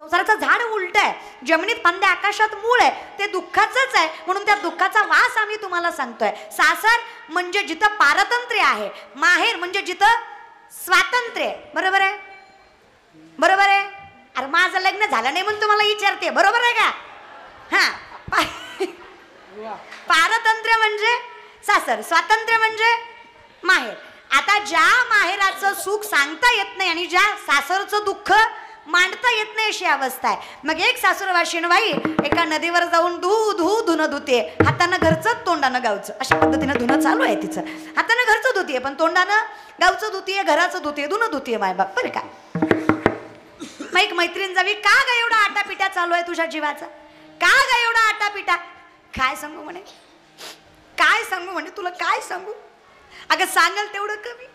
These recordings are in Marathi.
संसाराचं झाड उलट आहे, जमिनीत फांद्या आकाशात मूळ आहे, ते दुःखाचंच आहे. म्हणून त्या दुःखाचा वास आम्ही तुम्हाला सांगतोय. सासर म्हणजे जिथं पारतंत्र्य आहे, माहेर म्हणजे जिथं स्वातंत्र्य आहे. बरोबर आहे? बरोबर आहे? अरे माझं लग्न झालं नाही म्हणून तुम्हाला विचारते, बरोबर आहे का? हा, पारतंत्र्य म्हणजे सासर, स्वातंत्र्य म्हणजे माहेर. आता ज्या माहेराचं सुख सांगता येत नाही आणि ज्या सासरचं दुःख मांडता येत नाही अशी अवस्था आहे. मग एक सासूरवाशीण बाई एका नदीवर जाऊन धुणं धुते, हातानं घरचं तोंडानं गावचं, अशा पद्धतीनं धुणं चालू आहे तिचं. हातानं घरचं धुतीये पण तोंडानं गावचं धुतीये, घराचं धुतीये, धुणं धुतीये मायबाप. बरं का? मग एक मैत्रीण जावी, का ग एवढा आटापिटा चालू आहे तुझ्या जीवाचा, का ग एवढा आटापिटा? काय सांगू म्हणे, काय सांगू म्हणे, तुला काय सांगू? अगं सांगाल तेवढं कमी.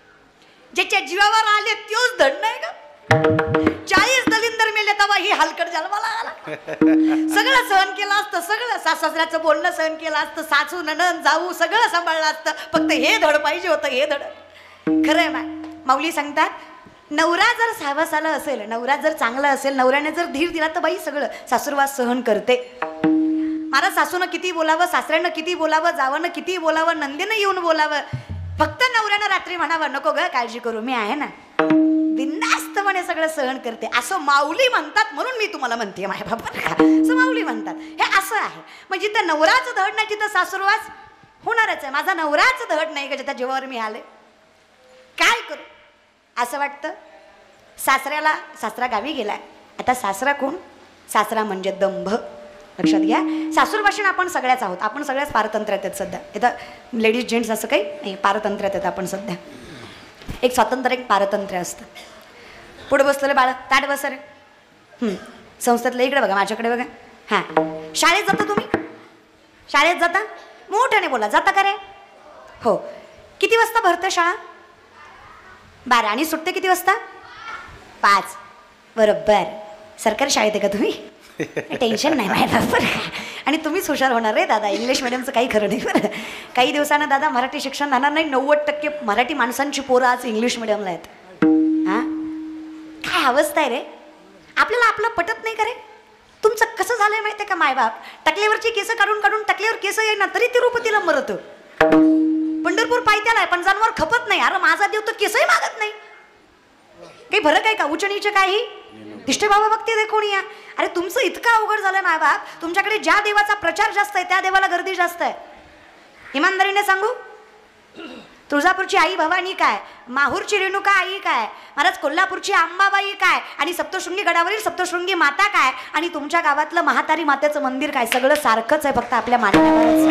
ज्याच्या जीवावर आले त्योच धड नाही का? 40 दलिंदर मेले तेव्हा ही हलकट जन्माला आला. सगळं सहन केलं असतं, सगळं सासऱ्याचं बोलणं सहन केलं असतं, सासू नणंद जाऊ सगळं सांभाळलं असतं, फक्त हे धड पाहिजे होतं, हे धड. खरंय माऊली सांगतात, नवरा जर सावसाला असेल, नवरा जर चांगला असेल, नवऱ्याने जर धीर दिला तर बाई सगळं सासूरवास सहन करते. महाराज सासूनं किती बोलावं, सासऱ्यानं किती बोलावं, जावनं किती बोलावं, नंदीनं येऊन बोलावं, फक्त नवऱ्यानं रात्री म्हणावं नको ग काळजी करू मी आहे ना, बिनधास्तपणे सगळं सहन करते. असं माऊली म्हणतात म्हणून मी तुम्हाला म्हणते माझ्या बाबा, असं माऊली म्हणतात. हे असं आहे. म्हणजे जिथं नवराचं धड नाही तिथं सासूरवास होणारच आहे. माझा नवराचं धड नाही का जिथं जीवावर मी आले, काय करू असं वाटतं. सासरा गावी गेलाय, आता सासरा कोण? सासरा म्हणजे दंभ. लक्षात घ्या, सासूरवाशीण आपण सगळ्याच आहोत, आपण सगळ्याच पारतंत्र्यात आहेत सध्या. इथं लेडीज जेंट्स असं काही नाही, पारतंत्र्यात आहेत आपण सध्या. एक स्वातंत्र्य, एक पारतंत्र्य असतं. पुढे बसलेलं बाळ ताट बस रे. संस्थेतलं इकडे बघा, माझ्याकडे बघा. हां, शाळेत जाता तुम्ही? शाळेत जाता? मोठ्याने बोला, जाता का रे? हो. किती वाजता भरतं शाळा? 12. आणि सुटते किती वाजता? 5. बरोबर. सरकारी शाळेत आहे का तुम्ही? टेन्शन नाही माझ्या बरोबर. आणि तुम्हीच हुशार होणार रे दादा, इंग्लिश मिडियमचं काही खरं नाही बरं. काही दिवसानं दादा मराठी शिक्षण राहणार नाही. 90% मराठी माणसांची पोरं आज इंग्लिश मिडियमला आहेत. हां, काय अवस्था आहे रे. आपल्याला आपलं पटत नाही का रे? तुमचं कसं झालंय माहिती आहे का मायबाप? टकल्यावरची केस काढून काढून टकल्यावर केस येईना तरी तिरुपतीला मरत. पंढरपूर पायथ्याला आहे पण जनावर खपत नाही. अरे माझा देव तर केसही मागत नाही. काही फरक आहे का? उच्च नीच काही दिष्टे बाबा भक्ती दे कोणी या. अरे तुमचं इतकं अवघड झालं ना बाप. तुमच्याकडे ज्या देवाचा प्रचार जास्त आहे त्या देवाला गर्दी जास्त आहे. इमानदारीने सांगू, तुळजापूरची आई भवानी काय, माहूरची रेणुका आई काय, महाराज कोल्हापूरची अंबाबाई काय, आणि सप्तशृंगी गडावरील सप्तशृंगी माता काय, आणि तुमच्या गावातलं महातारी मातेचं मंदिर काय, सगळं सारखंच आहे, फक्त आपल्या मानण्यावरच.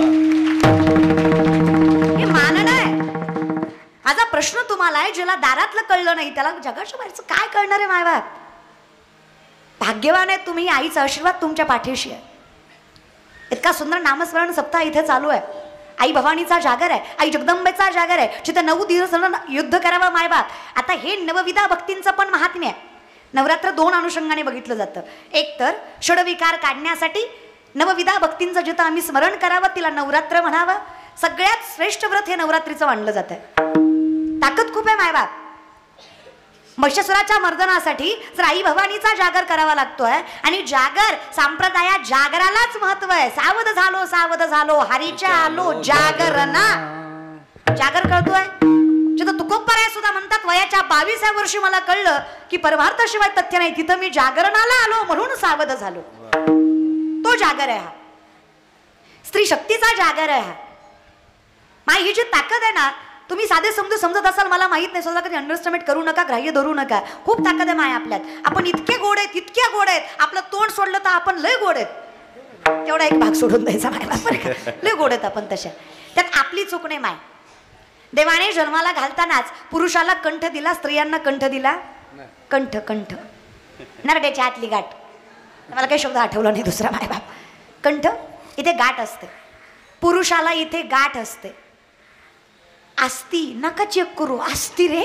हे मानणं आहे. माझा प्रश्न तुम्हाला आहे, ज्याला दारातलं कळलं नाही त्याला जगाच्या बाहेरचं काय कळणार आहे मायबाप? भाग्यवान आहे तुम्ही, आईचा आशीर्वाद तुमच्या पाठीशी आहे. इतका सुंदर नामस्मरण सप्ताह इथे चालू आहे. आई भवानीचा जागर आहे, आई जगदंबेचा जागर आहे, जिथे 9 दिवस युद्ध करावं मायबाप. आता हे नवविधा भक्तींचं पण महात्म्य आहे. नवरात्र 2 अनुषंगाने बघितलं जातं. एक तर षडविकार काढण्यासाठी नवविधा भक्तींचं जिथं आम्ही स्मरण करावं तिला नवरात्र म्हणावं. सगळ्यात श्रेष्ठ व्रत हे नवरात्रीचं मानलं जात आहे. ताकद खूप आहे मायबाप. महिषासुराच्या मर्दनासाठी जर आई भवानीचा जागर करावा लागतोय, आणि जागर संप्रदायात जागरालाच महत्व आहे. सावध झालो सावध झालो हरीच्या आलो जागरणा. जागर कळतोय? जिथं तुकोबराय सुद्धा म्हणतात वयाच्या 22व्या वर्षी मला कळलं की परमार्थाशिवाय तथ्य नाही, तिथं मी जागरणाला आलो म्हणून सावध झालो. तो जागर आहे हा, स्त्री शक्तीचा जागर आहे हा. माई ही जी ताकद आहे ना, तुम्ही साधे समजत असाल मला माहित नाही, स्वतः कधी अंडरस्टिमेट करू नका, ग्राह्य धरू नका. खूप ताकद आहे माय आपल्यात. आपण इतके गोड आहेत, इतक्या गोड आहेत, आपलं तोंड सोडलं तर आपण लय गोड आहेत. तेवढा एक भाग सोडून द्यायचा माय बाप. लय गोड आहेत आपण तशा. त्यात आपली चूक नाही माय. देवाने जन्माला घालतानाच पुरुषाला कंठ दिला, स्त्रियांना कंठ दिला. कंठ कंठ नरड्याच्या आतली गाठ. मला काही शब्द आठवला नाही दुसरा माय बाप. कंठ इथे गाठ असते, पुरुषाला इथे गाठ असते. असती नका चेक करू, असती रे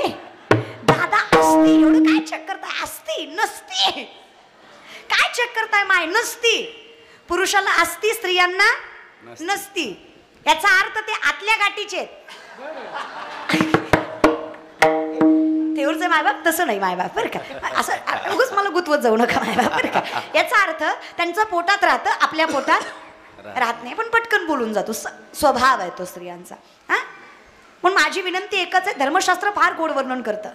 दादा असती. एवढं काय चेक करताय? असती नसती काय चेक करताय माय? नसती. पुरुषाला असती, स्त्रियांना नसती. याचा अर्थ ते आतल्या गाठीचे तेवढचे मायबाप तसं नाही मायबाप बरं का, असं उगाच मला गुतवत जाऊ नका मायबाप बरं का. याचा अर्थ त्यांचं पोटात राहतं, आपल्या पोटात राहत नाही, पण पटकन बोलून जातो, स्वभाव आहे तो स्त्रियांचा. हा, पण माझी विनंती एकच आहे, धर्मशास्त्र फार गोड वर्णन करतं.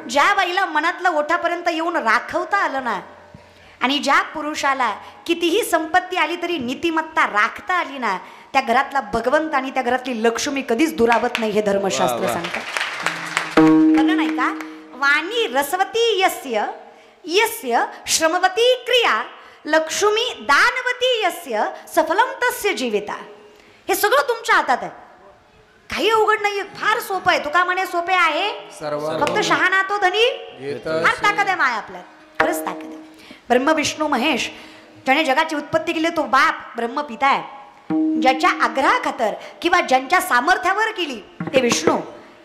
ज्या बाईला मनातलं ओठापर्यंत येऊन राखवता आलं ना, आणि ज्या पुरुषाला कितीही संपत्ती आली तरी नीतिमत्ता राखता आली ना, त्या घरातला भगवंत आणि त्या घरातली लक्ष्मी कधीच दुरावत नाही, हे धर्मशास्त्र सांगतं. बघा नाही का, वाणी रसवती यस्य यस्य श्रमवती क्रिया लक्ष्मी दानवती यस्य सफलम तस्य जीविता. हे सगळं तुमच्या हातात आहे, काही अवघड नाहीये, फार सोपं आहे. तुका म्हणे सोपे आहे फक्त शहाणा तो धनी, फार ताकद आहे माया आपल्यात, खरंच ताकद आहे. ब्रह्म विष्णू महेश ज्याने जगाची उत्पत्ती केली तो बाप ब्रह्म पिता आहे. ज्याच्या आग्रहाखातर किंवा ज्यांच्या सामर्थ्यावर केली ते विष्णू,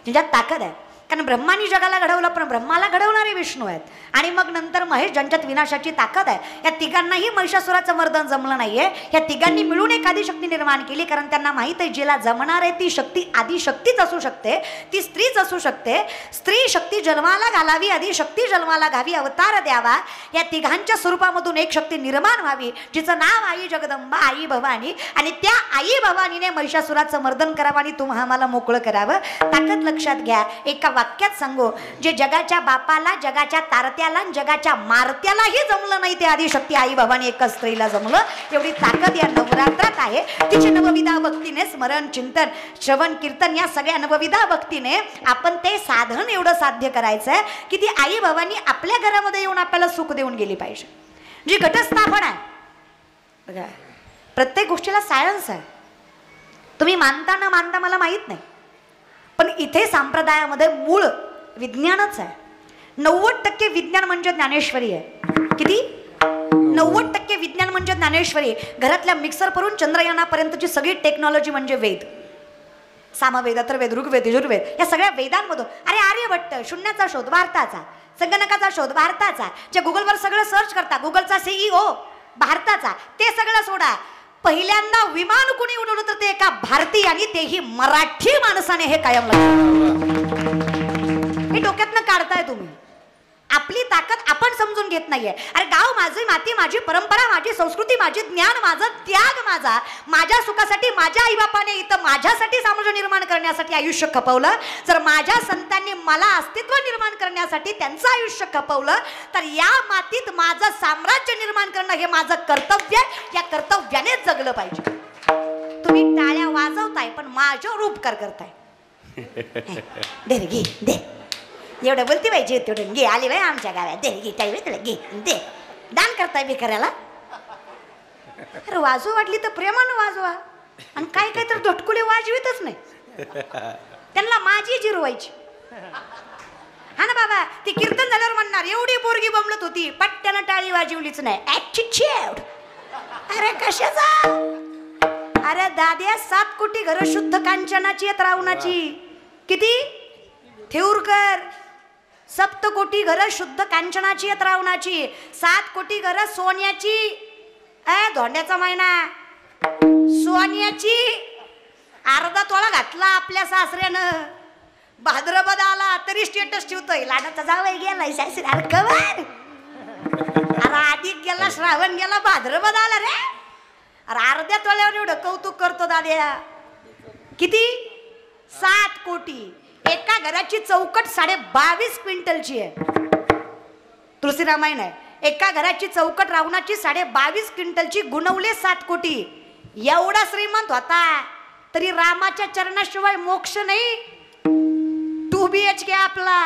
ज्यांच्यात ताकद आहे. कारण ब्रह्मानी जगाला घडवलं, पण ब्रह्माला घडवणारे विष्णू आहेत. आणि मग नंतर महेश, ज्यांच्यात विनाशाची ताकद आहे. या तिघांनाही महिषासुराचं मर्दन जमलं नाहीये. या तिघांनी मिळून एक आदिशक्ती निर्माण केली, कारण त्यांना माहित आहे जिला जमणार आहे ती शक्ती आदिशक्तीच असू शकते, ती स्त्रीच असू शकते. स्त्री शक्ती जन्माला घालावी, आदिशक्ती जन्माला घावी, अवतार द्यावा. या तिघांच्या स्वरूपामधून एक शक्ती निर्माण व्हावी, जिचं नाव आई जगदंबा, आई भवानी. आणि त्या आई भवानीने महिषासुराचं मर्दन करावं आणि तुम्हा आम्हाला मोकळं करावं. ताकद लक्षात घ्या. एका वाक्यात सांगू, जे जगाच्या बापाला, जगाच्या तारत्याला, जगाच्या मारत्यालाही जमलं नाही, ते आदिशक्ती आई भवानी एका स्त्रीला जमलं. एवढी ताकद या नवरात्रात आहे. तिची नवविधा भक्तीने स्मरण, चिंतन, श्रवण, कीर्तन या सगळ्या नवविधा भक्तीने आपण ते साधन एवढं साध्य करायचं आहे की ती आई भवानी आपल्या घरामध्ये येऊन आपल्याला सुख देऊन गेली पाहिजे. जी घटस्थापन आहे बघा, प्रत्येक गोष्टीला सायन्स आहे. तुम्ही मानता न मानता मला माहीत नाही, पण इथे संप्रदायामध्ये मूळ विज्ञानच आहे. 90% विज्ञान म्हणजे ज्ञानेश्वरी आहे. किती? 90% विज्ञान म्हणजे ज्ञानेश्वरी. घरातल्या मिक्सर करून चंद्रयानापर्यंतची सगळी टेक्नॉलॉजी म्हणजे वेद. सामवेद, अथर्ववेद, ऋग्वेद, यजुर्वेद या सगळ्या वेदांमधून. अरे आर्यभट्ट शून्याचा शोध भारताचा, संगणकाचा शोध भारताचा. जे गुगलवर सगळं सर्च करता, गुगलचा CEO भारताचा. ते सगळं सोडा, पहिल्यांदा विमान कुणी उडवलं तर ते एका भारतीयाने, तेही मराठी माणसाने. हे कायम हे डोक्यातनं काढताय तुम्ही. आपली ताकद आपण समजून घेत नाहीये. अरे गाव माझी, माती माझी, परंपरा माझी, संस्कृती माझी, ज्ञान माझं, त्याग माझा. माझ्या सुखासाठी माझ्या आईबापाने इथं माझ्यासाठी साम्राज्य निर्माण करण्यासाठी आयुष्य खपवलं. जर माझ्या संतांनी मला अस्तित्व निर्माण करण्यासाठी त्यांचं आयुष्य खपवलं, तर या मातीत माझं साम्राज्य निर्माण करणं हे माझं कर्तव्य आहे. या कर्तव्यानेच जगलं पाहिजे. तुम्ही टाळ्या वाजवताय पण माझ्यावर उपकार करताय. दे रे घे, दे, एवढं बोलती पाहिजे तेवढं घे. आले बाई आमच्या गावात, दे घे, टाळी तुला घे, दे. दान करताय भिकाऱ्याला. अरे वाजवा वाटली तर प्रेमानं वाजवा, आणि काय काय तर धटकुले वाजवितच नाही. त्यांना माझी जिरवायची. हा ना बाबा, ती कीर्तन झाल्यावर म्हणणार एवढी पोरगी बमलत होती, पट्ट्यानं टाळी वाजवलीच नाही. ॲटिट्यूड. अरे कशाचा? अरे दाद्या, 7 कोटी घर शुद्ध कांचनाची आहेत रावणाची. किती? थेऊरकर 7 कोटी घर शुद्ध कांचनाची आहेत रावणाची. 7 कोटी घर सोन्याची. धोंड्याचा महिना सोन्याची. अर्धा तोळा घातला आपल्या सासऱ्यानं. भाद्रपद आला तरी स्टेटस ठेवतोय, लाडाचा जावई गेलाय सासरी. अरे कवर, अरे अधिक गेला, श्रावण गेला, भाद्रपद आला रे. अरे अर्ध्या तोळ्यावर एवढं कौतुक करतो दाद्या. किती? 7 कोटी. एका घराची चौकट 22.5 क्विंटलची आहे. तुलसी रामायण आहे. एका घराची चौकट रावणाची 22.5 क्विंटलची, गुणवले 7 कोटी. एवढा श्रीमंत होता तरी रामाच्या चरणाशिवाय मोक्ष नाही. 2 BHK आपला.